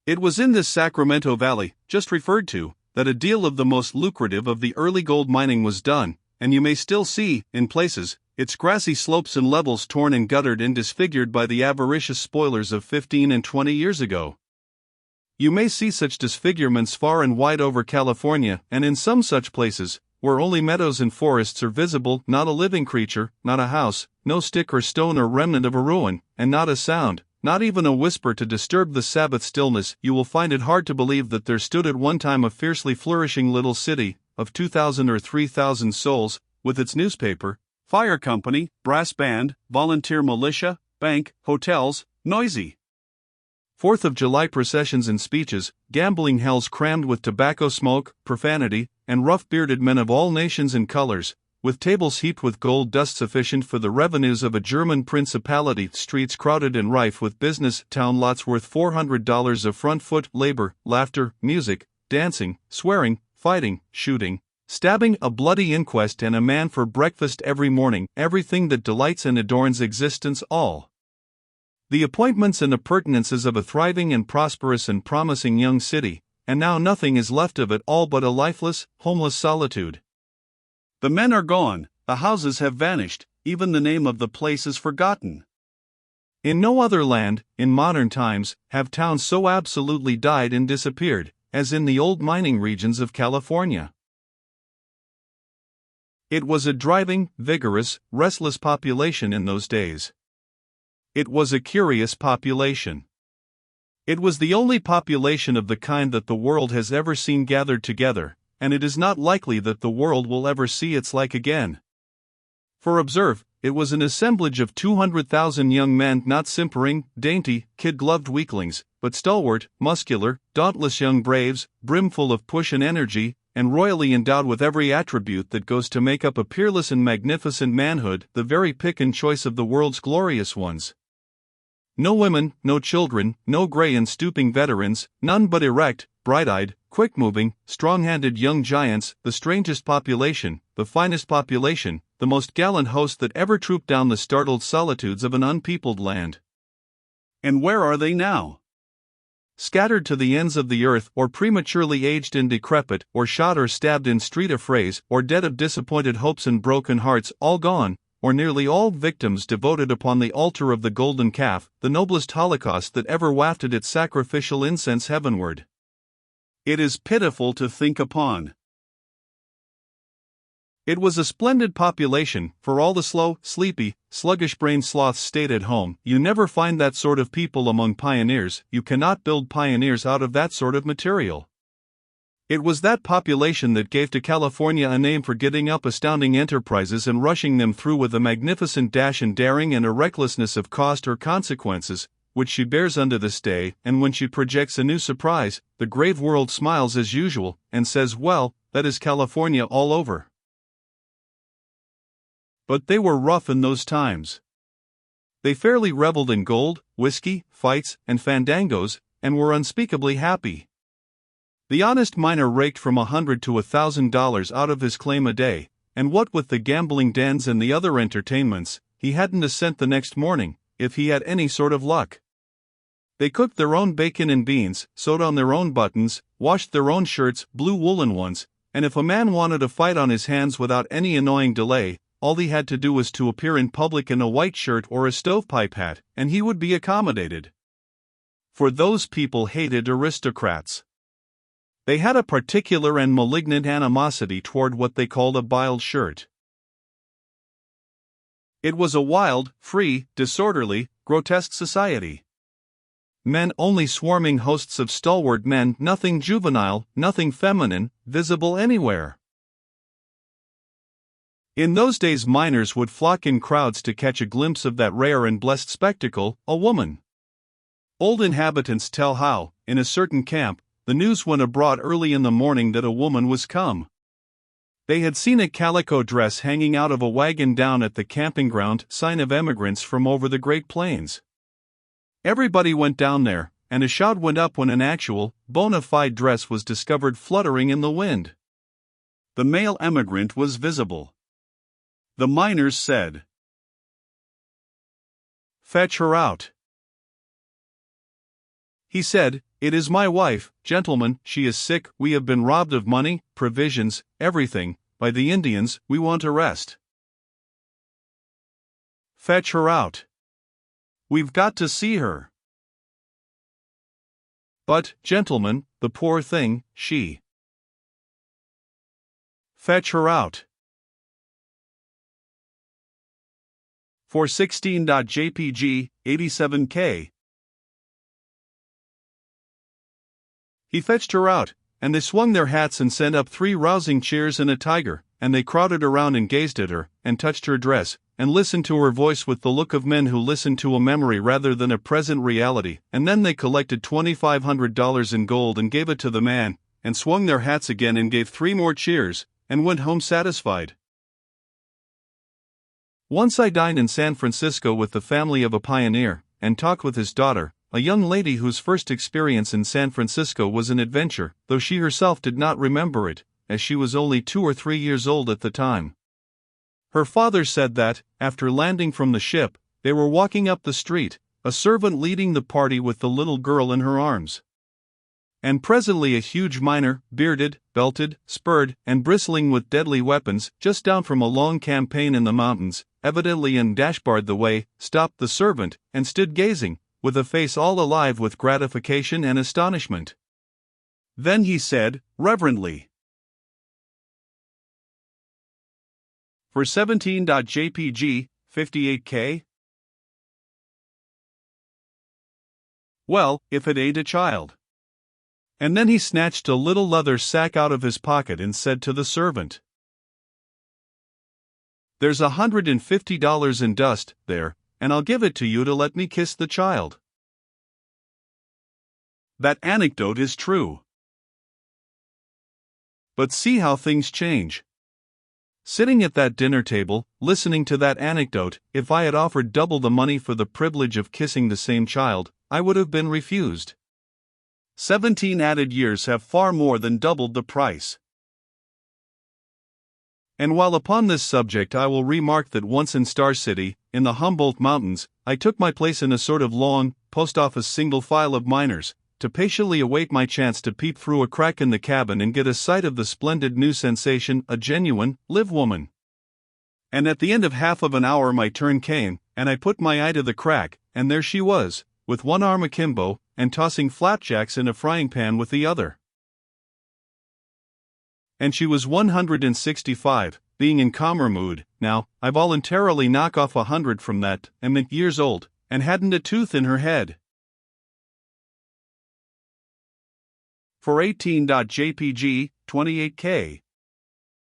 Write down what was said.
It was in this Sacramento Valley, just referred to, that a deal of the most lucrative of the early gold mining was done, and you may still see, in places, its grassy slopes and levels torn and guttered and disfigured by the avaricious spoilers of 15 and 20 years ago. You may see such disfigurements far and wide over California, and in some such places, where only meadows and forests are visible, not a living creature, not a house, no stick or stone or remnant of a ruin, and not a sound, not even a whisper to disturb the Sabbath stillness, you will find it hard to believe that there stood at one time a fiercely flourishing little city, of 2,000 or 3,000 souls, with its newspaper, fire company, brass band, volunteer militia, bank, hotels, noisy 4th of July processions and speeches, gambling hells crammed with tobacco smoke, profanity, and rough-bearded men of all nations and colors, with tables heaped with gold dust sufficient for the revenues of a German principality, streets crowded and rife with business, town lots worth $400 of front-foot labor, laughter, music, dancing, swearing, fighting, shooting, stabbing, a bloody inquest, and a man for breakfast every morning, everything that delights and adorns existence, all the appointments and appurtenances of a thriving and prosperous and promising young city, and now nothing is left of it all but a lifeless, homeless solitude. The men are gone, the houses have vanished, even the name of the place is forgotten. In no other land, in modern times, have towns so absolutely died and disappeared, as in the old mining regions of California. It was a driving, vigorous, restless population in those days. It was a curious population. It was the only population of the kind that the world has ever seen gathered together, and it is not likely that the world will ever see its like again. For observe, it was an assemblage of 200,000 young men, not simpering, dainty, kid-gloved weaklings, but stalwart, muscular, dauntless young braves, brimful of push and energy, and royally endowed with every attribute that goes to make up a peerless and magnificent manhood, the very pick and choice of the world's glorious ones. No women, no children, no gray and stooping veterans, none but erect, bright-eyed, quick-moving, strong-handed young giants, the strangest population, the finest population, the most gallant host that ever trooped down the startled solitudes of an unpeopled land. And where are they now? Scattered to the ends of the earth, or prematurely aged and decrepit, or shot or stabbed in street affrays, or dead of disappointed hopes and broken hearts, all gone, or nearly all victims devoted upon the altar of the golden calf, the noblest holocaust that ever wafted its sacrificial incense heavenward. It is pitiful to think upon. It was a splendid population, for all the slow, sleepy, sluggish-brained sloths stayed at home. You never find that sort of people among pioneers, you cannot build pioneers out of that sort of material. It was that population that gave to California a name for getting up astounding enterprises and rushing them through with a magnificent dash and daring and a recklessness of cost or consequences, which she bears unto this day, and when she projects a new surprise, the grave world smiles as usual, and says, well, that is California all over. But they were rough in those times. They fairly reveled in gold, whiskey, fights, and fandangos, and were unspeakably happy. The honest miner raked from $100 to $1,000 out of his claim a day, and what with the gambling dens and the other entertainments, he hadn't a cent the next morning, if he had any sort of luck. They cooked their own bacon and beans, sewed on their own buttons, washed their own shirts, blue woolen ones, and if a man wanted a fight on his hands without any annoying delay, all he had to do was to appear in public in a white shirt or a stovepipe hat, and he would be accommodated. For those people hated aristocrats. They had a particular and malignant animosity toward what they called a biled shirt. It was a wild, free, disorderly, grotesque society. Men only swarming hosts of stalwart men, nothing juvenile, nothing feminine, visible anywhere. In those days miners would flock in crowds to catch a glimpse of that rare and blessed spectacle, a woman. Old inhabitants tell how, in a certain camp, the news went abroad early in the morning that a woman was come. They had seen a calico dress hanging out of a wagon down at the camping ground, sign of emigrants from over the Great Plains. Everybody went down there, and a shout went up when an actual, bona fide dress was discovered fluttering in the wind. The male emigrant was visible. The miners said, "Fetch her out." He said, "It is my wife, gentlemen, she is sick, we have been robbed of money, provisions, everything, by the Indians, we want a rest. Fetch her out. We've got to see her." "But, gentlemen, the poor thing, she." "Fetch her out." For 16.jpg, 87K. He fetched her out, and they swung their hats and sent up 3 rousing cheers and a tiger, and they crowded around and gazed at her, and touched her dress, and listened to her voice with the look of men who listen to a memory rather than a present reality, and then they collected $2,500 in gold and gave it to the man, and swung their hats again and gave 3 more cheers, and went home satisfied. Once I dined in San Francisco with the family of a pioneer, and talked with his daughter, a young lady whose first experience in San Francisco was an adventure, though she herself did not remember it, as she was only 2 or 3 years old at the time. Her father said that, after landing from the ship, they were walking up the street, a servant leading the party with the little girl in her arms. And presently a huge miner, bearded, belted, spurred, and bristling with deadly weapons, just down from a long campaign in the mountains, evidently in Dashbarred the way, stopped the servant, and stood gazing, with a face all alive with gratification and astonishment. Then he said, reverently, "For 17.jpg, 58K? Well, if it ain't a child." And then he snatched a little leather sack out of his pocket and said to the servant, "There's $150 in dust, there, and I'll give it to you to let me kiss the child." That anecdote is true. But see how things change. Sitting at that dinner table, listening to that anecdote, if I had offered double the money for the privilege of kissing the same child, I would have been refused. 17 added years have far more than doubled the price. And while upon this subject I will remark that once in Star City, in the Humboldt Mountains, I took my place in a sort of long, post-office single file of miners, to patiently await my chance to peep through a crack in the cabin and get a sight of the splendid new sensation, a genuine, live woman. And at the end of half of an hour my turn came, and I put my eye to the crack, and there she was, with one arm akimbo, and tossing flapjacks in a frying pan with the other. And she was 165, being in calmer mood. Now, I voluntarily knock off 100 from that, am years old, and hadn't a tooth in her head. For 18.jpg, 28K.